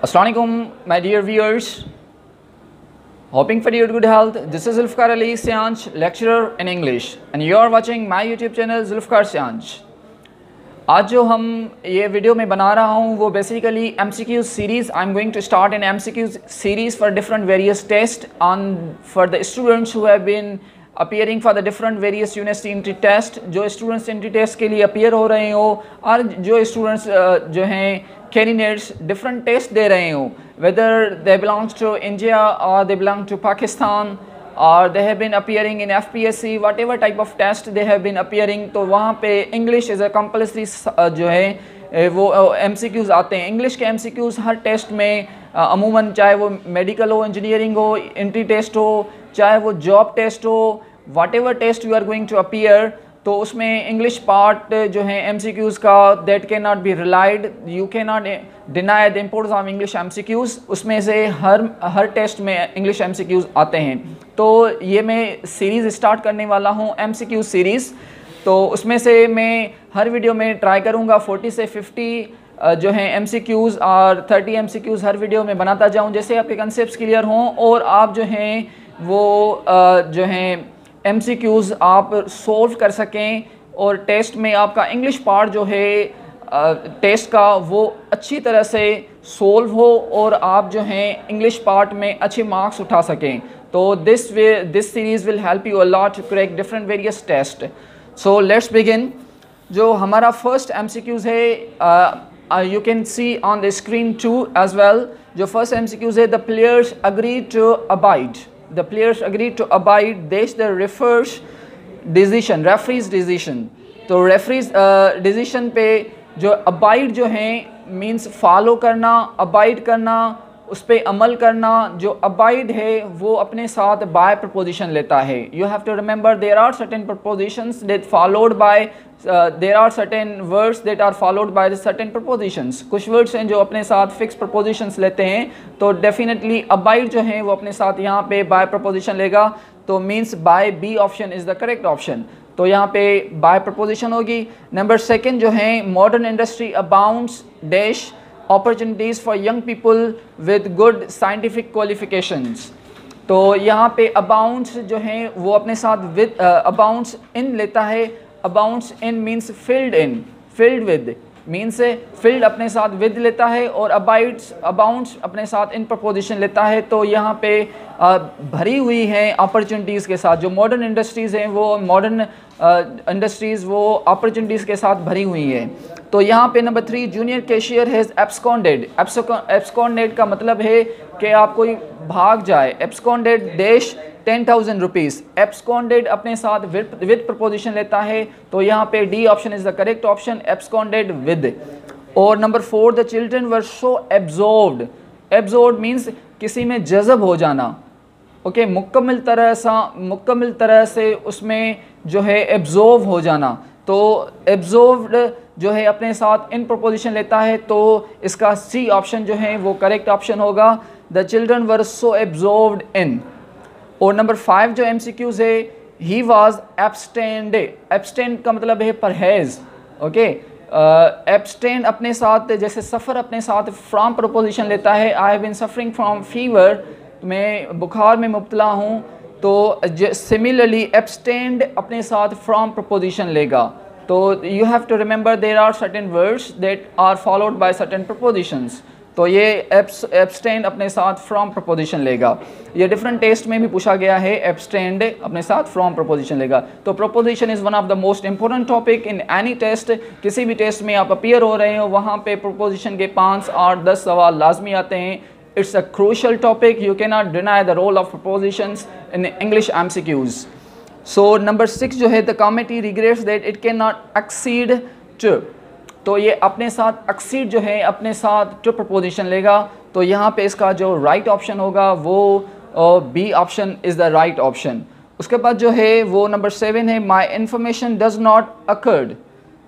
Assalamualaikum, my dear viewers. Hoping for your good health. This is Zulfikar Ali Sianch, lecturer in English, and you are watching my YouTube channel Zulfikar Sianch. आज जो हम ये video में बना रहा हूँ वो basically MCQ series. I am going to start in MCQ series for different various test on for the students who have been appearing for the different various university entry test. जो students entry test के लिए appear हो रहे हो और जो students जो हैं कैंडिडेट्स डिफरेंट टेस्ट दे रहे हो, whether they belongs to India और दे बिलोंग टू पाकिस्तान और they have been appearing in FPSC, whatever type of test they have been appearing, तो वहाँ पे इंग्लिश इज़ अ कंपल्सरी जो है वो MCQs आते हैं. इंग्लिश के MCQs हर टेस्ट में अमूमन, चाहे वो मेडिकल हो, इंजीनियरिंग हो, एंट्री टेस्ट हो, चाहे वो जॉब टेस्ट हो, whatever test you are going to appear, तो उसमें इंग्लिश पार्ट जो है MCQs का that can not be relied. You can not deny the importance of English MCQs. उसमें से हर टेस्ट में इंग्लिश MCQs आते हैं. तो ये मैं सीरीज़ स्टार्ट करने वाला हूँ MCQ सीरीज़. तो उसमें से मैं हर वीडियो में ट्राई करूँगा 40 से 50 जो हैं MCQs और 30 MCQs हर वीडियो में बनाता जाऊँ, जैसे आपके कंसेप्ट क्लियर हों और आप जो हैं वो जो हैं MCQs आप सोल्व कर सकें और टेस्ट में आपका इंग्लिश पार्ट जो है टेस्ट का वो अच्छी तरह से सोल्व हो और आप जो हैं इंग्लिश पार्ट में अच्छे मार्क्स उठा सकें. तो this series will help you a lot to crack different various test. So let's begin. जो हमारा फर्स्ट MCQs है, you can see on the screen to as well. जो फर्स्ट MCQs है, the players agree to abide. The players agreed to abide. This the refers decision, referee's decision. तो referee's decision पे जो abide जो हैं means follow करना, abide करना, उस पे अमल करना. जो abide है वो अपने साथ by preposition लेता है. You have to remember there are certain prepositions that followed by there are certain words that are followed by the certain prepositions. कुछ words हैं जो अपने साथ fixed prepositions लेते हैं, तो definitely abide जो हैं वो अपने साथ यहाँ पे by preposition लेगा, तो means by B option is the correct option. तो यहाँ पे by preposition होगी. नंबर सेकंड जो है, modern industry abounds dash opportunities for young people with good scientific qualifications. तो यहाँ पे abounds जो हैं वो अपने साथ with abounds in लेता है. abounds in means filled in, filled with means filled अपने साथ with लेता है और abounds अपने साथ in प्रपोजिशन लेता है. तो यहाँ पे भरी हुई हैं अपॉर्चुनिटीज़ के साथ. जो मॉडर्न इंडस्ट्रीज़ हैं वो मॉडर्न इंडस्ट्रीज़ वो अपॉर्चुनिटीज़ के साथ भरी हुई हैं. तो यहाँ पे number 3, junior cashier has absconded. Absconded का मतलब है कि आप कोई भाग जाए. Absconded dash 10,000 rupees. एब्सकॉन्डेड अपने साथ विद प्रपोजिशन लेता है, तो यहाँ पे D option is the correct option, absconded with. और number 4, the children were so absorbed. Absorbed means किसी में जज़ब हो जाना. ओके, मुकम्मल तरह से उसमें जो है एब्जॉर्ब हो जाना. तो एब्जॉर्ब्ड जो है अपने साथ इन प्रपोजिशन लेता है, तो इसका सी ऑप्शन जो है वो करेक्ट ऑप्शन होगा. The children were so absorbed इन. और नंबर 5 जो MCQs है, ही वॉज एब्सटेंड. एब्सटेंड का मतलब है परहेज. ओके, एब्सटेंड अपने साथ जैसे सफ़र अपने साथ फ्रॉम प्रपोजिशन लेता है. I have been suffering from fever, मैं बुखार में मुब्तला हूँ, तो सिमिलरली एब्सटेंड अपने साथ फ्रॉम प्रपोजिशन लेगा. तो you have to remember there are certain words that are followed by certain propositions. तो ये एब्सटेंड अपने साथ फ्रॉम प्रपोजिशन लेगा. ये डिफरेंट टेस्ट में भी पूछा गया है, एब्सटेंड अपने साथ फ्रॉम प्रपोजिशन लेगा. तो proposition is one of the most important topic in any test. किसी भी टेस्ट में आप अपीयर हो रहे हो वहाँ पे प्रपोजिशन के 5, 8, 10 सवाल लाजमी आते हैं. It's a crucial topic. You can not deny the role of propositions in English MCQs. So number 6 जो है, the committee regrets that it can not exceed to. तो ये अपने साथ एक्सीड जो है अपने साथ टू प्रपोजिशन लेगा. तो यहाँ पे इसका जो राइट ऑप्शन होगा वो B option is the right option. उसके बाद जो है वो नंबर 7 है, my information does not accord.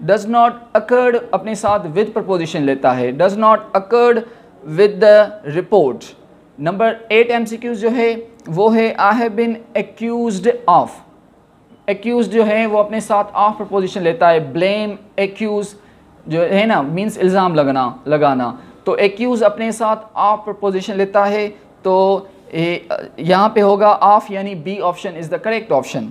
Does not accord अपने साथ विद प्रपोजिशन लेता है. Does not accord with the report. Number 8 MCQs जो है वो है, I have been accused of. Accuse जो है वो अपने साथ ऑफ प्रपोजिशन लेता है. ब्लेम, एक्यूज जो है ना मीन्स इल्ज़ाम लगाना. तो एक्यूज अपने साथ ऑफ प्रपोजिशन लेता है, तो यहाँ पे होगा ऑफ, यानी B option is the correct option.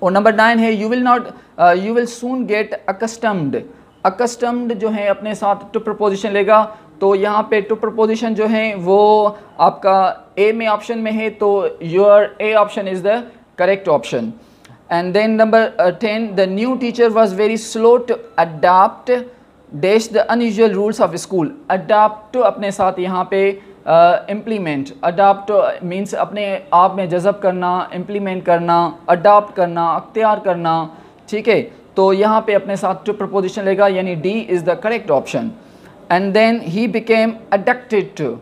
और नंबर 9 है you will soon get accustomed. Accustomed जो है अपने साथ टू प्रपोजिशन लेगा, तो यहाँ पे टू प्रपोजिशन जो है वो आपका ए में ऑप्शन में है, तो your A option is the correct option. And then number 10 the new teacher was very slow to adapt dash the unusual rules of school. Adapt अपने साथ यहाँ पे इम्प्लीमेंट, अडाप्ट मीन्स अपने आप में जज़ब करना, इम्प्लीमेंट करना, अडाप्ट करना, अख्तियार करना, ठीक है। तो यहाँ पे अपने साथ टू प्रपोजिशन लेगा, यानी D is the correct option. And then he became addicted to,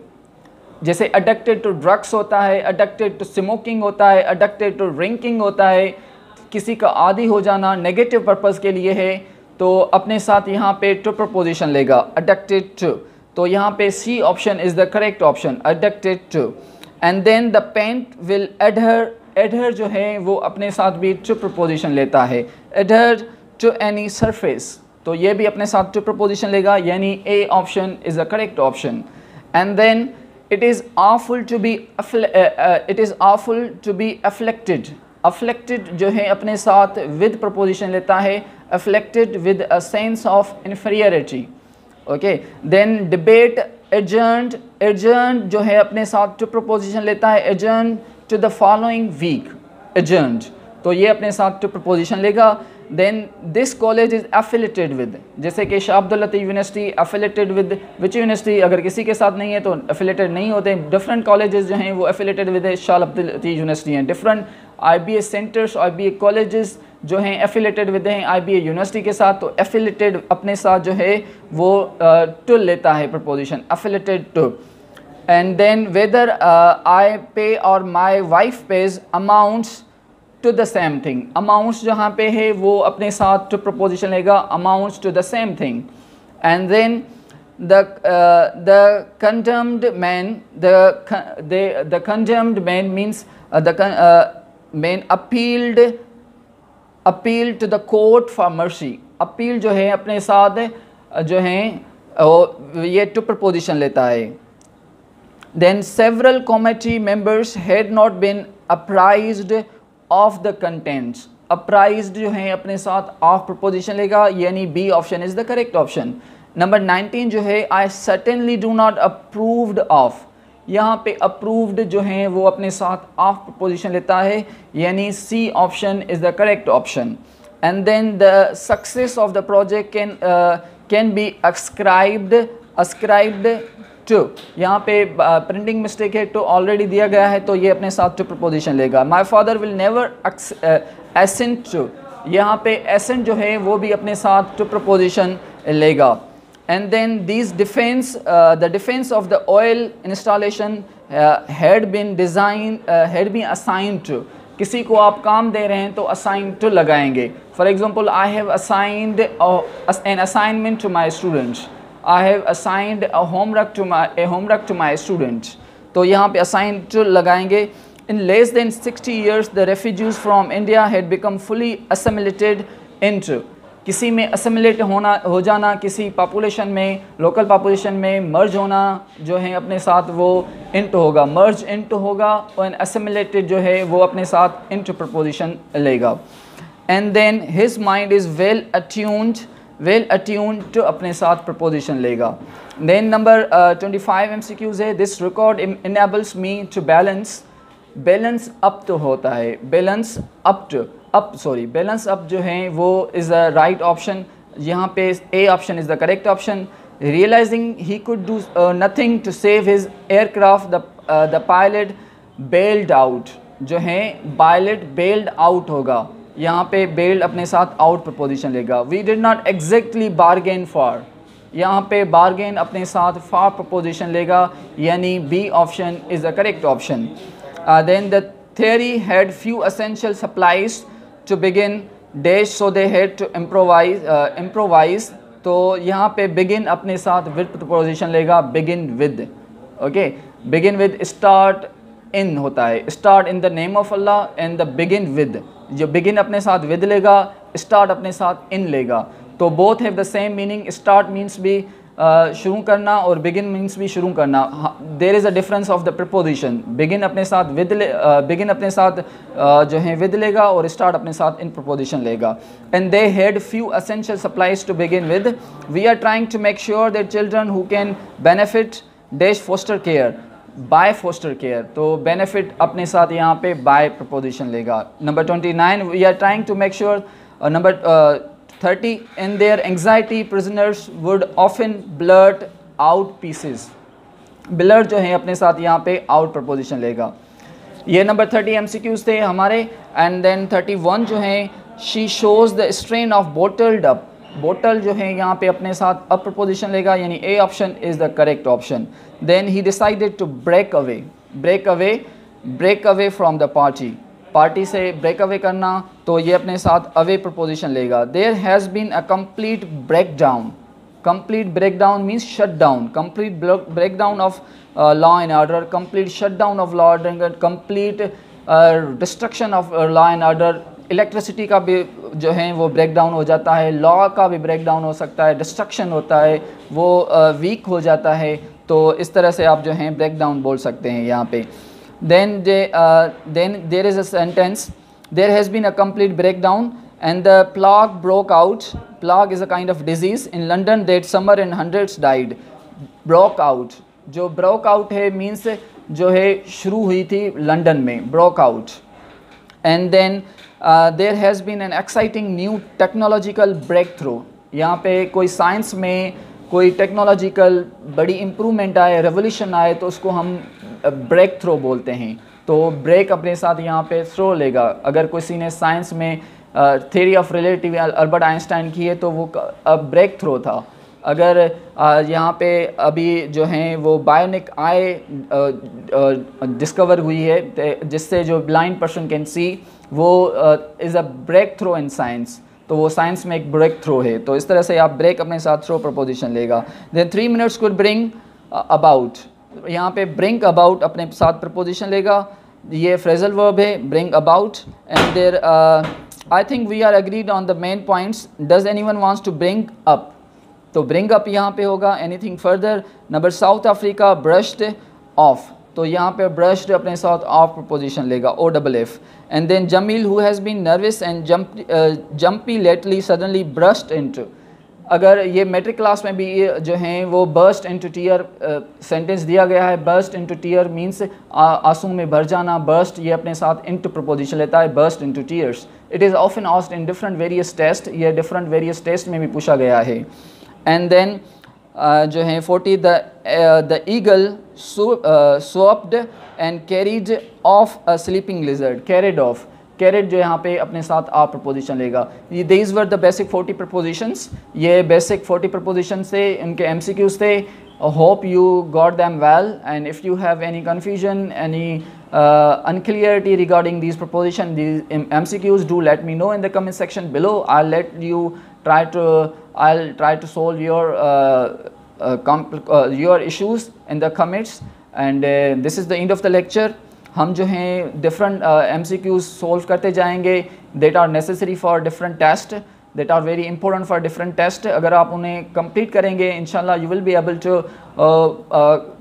जैसे अडिक्टेड टू ड्रग्स होता है, अडिक्टेड टू स्मोकिंग होता है, अडिक्टेड टू ड्रिंकिंग होता है, किसी का आदी हो जाना नेगेटिव पर्पज़ के लिए है, तो अपने साथ यहाँ पे टू प्रपोजिशन लेगा अडिक्टेड टू। तो यहाँ पे C option is the correct option, addicted to. And then the paint will adhere, adhere जो है वो अपने साथ भी टू प्रपोजिशन लेता है, एडहर टू एनी सरफेस, तो ये भी अपने साथ टू प्रपोजिशन लेगा, यानी A option is the correct option. And then it is awful to be it is awful to be afflicted। afflicted जो है अपने साथ with प्रपोजिशन लेता है, afflicted with a sense of inferiority, okay। then debate adjourned, adjourned जो है अपने साथ to प्रपोजिशन लेता है, adjourned to the following week, adjourned, तो ये अपने साथ to प्रपोजिशन लेगा। then this college is affiliated with, जैसे कि Shah Abdul Latif university affiliated with which university, अगर किसी के साथ नहीं है तो affiliated नहीं होते। डिफरेंट कॉलेजेस जो हैं वो affiliated with Shah Abdul Latif university हैं, different IBA centres, IBA colleges जो हैं affiliated with हैं IBA यूनिवर्सिटी के साथ, तो affiliated अपने साथ जो है वो to लेता है preposition, affiliated to। and then whether I pay or my wife pays amounts to the same thing, amounts जहाँ पे है वो अपने साथ to प्रपोजिशन लेगा, amounts to the same thing। and then the condemned man, the condemned man means the man appealed to the court for mercy। appeal जो है अपने साथ जो है ये to प्रपोजिशन लेता है। then several committee members had not been apprised of the contents, apprised जो है अपने साथ of प्रपोजिशन लेगा, यानी B option is the correct option. Number 19 जो है I certainly do not approved of, यहाँ पे approved जो है वो अपने साथ of प्रपोजिशन लेता है, यानी C option is the correct option. and then the success of the project can be ascribed to, यहाँ पे प्रिंटिंग मिस्टेक है, तो ऑलरेडी दिया गया है, तो ये अपने साथ टू प्रपोजिशन लेगा। My father will never assent to, यहाँ पे एसेंट जो है वो भी अपने साथ टू प्रपोजिशन लेगा। And then these defence, the defence of the oil installation had been assign to, किसी को आप काम दे रहे हैं तो असाइन टू लगाएंगे। For example I have assigned an assignment to my students, I have assigned a homework to my students, तो यहाँ पे assign to लगाएंगे। In less than 60 years the refugees from India had become fully assimilated into, किसी में assimilate हो जाना, किसी population में, local population में merge होना जो है अपने साथ वो into होगा, merge into होगा, और assimilated जो है वो अपने साथ into preposition लेगा। and then his mind is well attuned to अपने साथ प्रपोजिशन लेगा। then number 25 MCQs है, this record enables me to balance up तो होता है, balance up जो है वो is the right option, यहाँ पे A option is the correct option। realizing he could do nothing to save his aircraft, the pilot bailed out, जो है pilot bailed out होगा, यहाँ पे bailed अपने साथ out प्रपोजिशन लेगा। we did not exactly bargain for, यहाँ पे bargain अपने साथ for प्रपोजिशन लेगा, यानी B option is the correct option। then the theory had few essential supplies to begin dash, so they had to improvise, तो यहाँ पे begin अपने साथ with प्रपोजिशन लेगा, begin with, okay। begin with start in होता है, start in the name of Allah and the begin with, जो begin अपने साथ with लेगा, start अपने साथ in लेगा, तो both have the same meaning। start means भी शुरू करना और बिगिन मीन्स भी शुरू करना. There is a difference of the proposition. Begin अपने साथ बिगिन अपने साथ जो है विद लेगा और स्टार्ट अपने साथ इन प्रपोजिशन लेगा. And they had few essential supplies to begin with. We are trying to make sure that children who can benefit dash foster care by foster care. तो बेनिफिट अपने साथ यहाँ पे बाय प्रपोजिशन लेगा. Number 29 we are trying to make sure. Number 30 in their anxiety prisoners would often blurt out pieces. blurt जो है अपने साथ यहाँ पे out प्रपोजिशन लेगा. ये नंबर 30 MCQs थे हमारे. एंड देन 31 जो है she shows the strain of bottled up. bottle जो है यहाँ पे अपने साथ up प्रपोजिशन लेगा, यानी A option is the correct option. then he decided to break away from the party से ब्रेक अवे करना, तो ये अपने साथ अवे प्रपोजिशन लेगा. There has been a complete breakdown. Complete breakdown means shut down. Complete breakdown of law and order, complete shut down of law and complete destruction of law and order. Electricity का भी जो है वो breakdown हो जाता है, law का भी ब्रेकडाउन हो सकता है, डिस्ट्रक्शन होता है, वो वीक हो जाता है. तो इस तरह से आप जो हैं ब्रेकडाउन बोल सकते हैं यहाँ पे. Then there is a sentence, there has been a complete breakdown and the plague broke out. Plague is a kind of disease in London that summer and hundreds died. broke out, जो broke out है means जो है शुरू हुई थी London में, broke out. And then there has been an exciting new technological breakthrough. यहाँ पे कोई साइंस में कोई टेक्नोलॉजिकल बड़ी इम्प्रूवमेंट आए, रेवोल्यूशन आए, तो उसको हम ब्रेक थ्रो बोलते हैं. तो ब्रेक अपने साथ यहाँ पे थ्रो लेगा. अगर किसी ने साइंस में theory of relativity Albert Einstein की है तो वो ब्रेक थ्रो था. अगर यहाँ पे अभी जो हैं वो बायोनिक आई डिस्कवर हुई है जिससे जो ब्लाइंड पर्सन कैन सी, वो is a breakthrough in science. तो वो साइंस में एक ब्रेक थ्रो है. तो इस तरह से आप ब्रेक अपने साथ थ्रो प्रपोजिशन लेगा. Then 3 minutes could bring about. यहाँ पे ब्रिंग अबाउट अपने साथ प्रपोजिशन लेगा. ये फ्रेजल वर्ब है, bring about. And there I think we are agreed on the main points. Does anyone wants to bring up, तो bring up यहाँ पे होगा. Anything further. Number South Africa brushed off, तो यहाँ पे ब्रश्ड अपने साथ ऑफ प्रपोजिशन लेगा, OFF. And then Jameel who has been nervous and jumpy lately suddenly burst into. अगर ये मैट्रिक क्लास में भी जो हैं वो बर्स्ट इनटू टीयर सेंटेंस दिया गया है. बर्स्ट इनटू टीयर मीन्स आंसू में भर जाना. बर्स्ट ये अपने साथ इनटू प्रपोजिशन लेता है, burst into tears. It is often asked in different various test. ये डिफरेंट वेरियस टेस्ट में भी पूछा गया है. एंड देन जो है 40 the eagle swooped and carried off a sleeping lizard. Carried off, carried जो यहाँ पे अपने साथ आप प्रपोजिशन लेगा. ये these were the basic 40 propositions. ये बेसिक 40 प्रपोजिशन से इनके MCQs थे. Hope you got them well. And if you have any confusion, any unclarity regarding these proposition, these MCQs, do let me know in the comment section below. I'll try to solve your issues in the comments. And this is the end of the lecture. हम जो हैं different MCQs solve करते जाएंगे. that are necessary for different test, that are very important for different test. अगर आप उन्हें complete करेंगे, inshallah you will be able to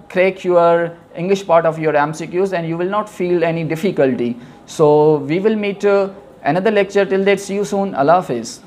crack your English part of your MCQs and you will not feel any difficulty. So we will meet another lecture. Till that, see you soon. Allah Hafiz.